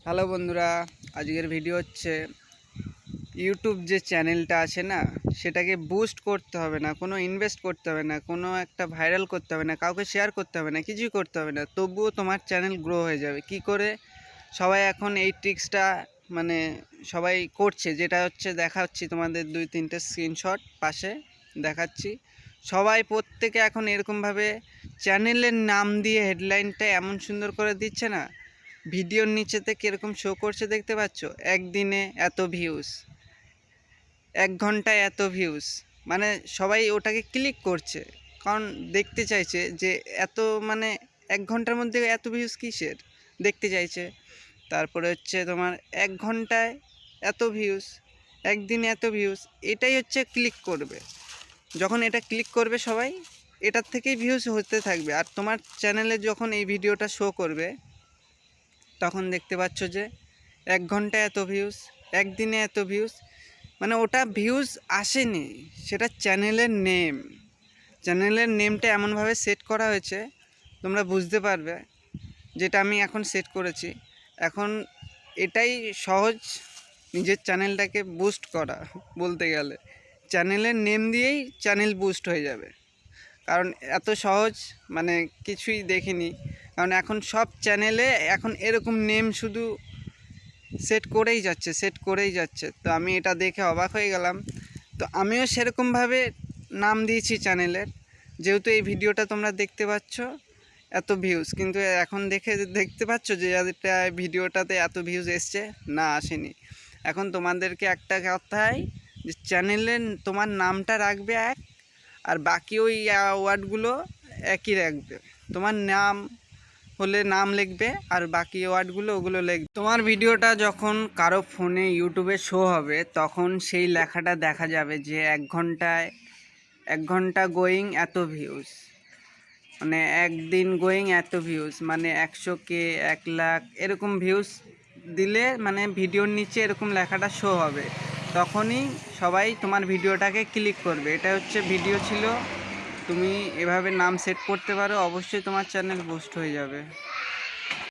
Hello বন্ধুরা, আজকের video হচ্ছে ইউটিউব যে চ্যানেলটা আছে না, সেটাকে বুস্ট করতে হবে না, কোনো ইনভেস্ট করতে হবে না, কোনো একটা ভাইরাল করতে হবে না, কাউকে শেয়ার করতে হবে না, কিছুই করতে হবে না, তবুও তোমার চ্যানেল গ্রো হয়ে যাবে। কি করে? সবাই এখন এই ট্রিক্সটা মানে সবাই করছে, যেটা হচ্ছে দেখাচ্ছি তোমাদের 2-3টে স্ক্রিনশট পাশে দেখাচ্ছি। সবাই প্রত্যেকে এখন এরকমভাবে চ্যানেলের নাম দিয়ে হেডলাইনটা এমন সুন্দর করে দিচ্ছে না, ভিডিওর নিচেতে কীরকম শো করছে দেখতে পাচ্ছ, একদিনে এত ভিউজ, 1 ঘন্টায় এত ভিউজ। মানে সবাই ওটাকে ক্লিক করছে, কারণ দেখতে চাইছে যে এত মানে 1 ঘন্টার মধ্যে এত ভিউজ কিসের, দেখতে চাইছে। তারপরে হচ্ছে তোমার 1 ঘন্টায় এত ভিউজ, একদিনে এত ভিউজ, এটাই হচ্ছে ক্লিক করবে। যখন এটা ক্লিক করবে সবাই, এটার থেকেই ভিউজ হতে থাকবে। আর তোমার চ্যানেলে যখন এই ভিডিওটা শো করবে, তখন দেখতে পাচ্ছ যে 1 ঘন্টায় এত ভিউজ, একদিনে এত ভিউজ। মানে ওটা ভিউজ আসেনি, সেটা চ্যানেলের নেমটা এমনভাবে সেট করা হয়েছে, তোমরা বুঝতে পারবে। যেটা আমি এখন সেট করেছি। এখন এটাই সহজ নিজের চ্যানেলটাকে বুস্ট করা, বলতে গেলে চ্যানেলের নেম দিয়েই চ্যানেল বুস্ট হয়ে যাবে। কারণ এত সহজ মানে কিছুই দেখিনি। কারণ এখন সব চ্যানেলে এখন এরকম নেম শুধু সেট করেই যাচ্ছে। তো আমি এটা দেখে অবাক হয়ে গেলাম। তো আমিও সেরকমভাবে নাম দিয়েছি চ্যানেলের, যেহেতু এই ভিডিওটা তোমরা দেখতে পাচ্ছ এত ভিউজ, কিন্তু এখন দেখতে পাচ্ছ যে যাদেরটা ভিডিওটাতে এত ভিউজ এসছে না, আসেনি। এখন তোমাদেরকে একটা কথাই, যে চ্যানেলে তোমার নামটা রাখবে এক, আর বাকি ওই ওয়ার্ডগুলো একই রাখবে। তোমার নাম হলে নাম লিখবে, আর বাকি ওয়ার্ডগুলো ওগুলো লিখবে। তোমার ভিডিওটা যখন কারো ফোনে ইউটিউবে শো হবে, তখন সেই লেখাটা দেখা যাবে যে 1 ঘন্টা গোয়িং এত ভিউজ, মানে একদিন গোয়িং এত ভিউজ, মানে 100K 1 লাখ এরকম ভিউজ দিলে মানে ভিডিওর নিচে এরকম লেখাটা শো হবে। তখনই সবাই তোমার ভিডিওটাকে ক্লিক করবে। এটা হচ্ছে ভিডিও ছিল, তুমি এভাবে নাম সেট করতে পারো, অবশ্যই তোমার চ্যানেল বুস্ট হয়ে যাবে।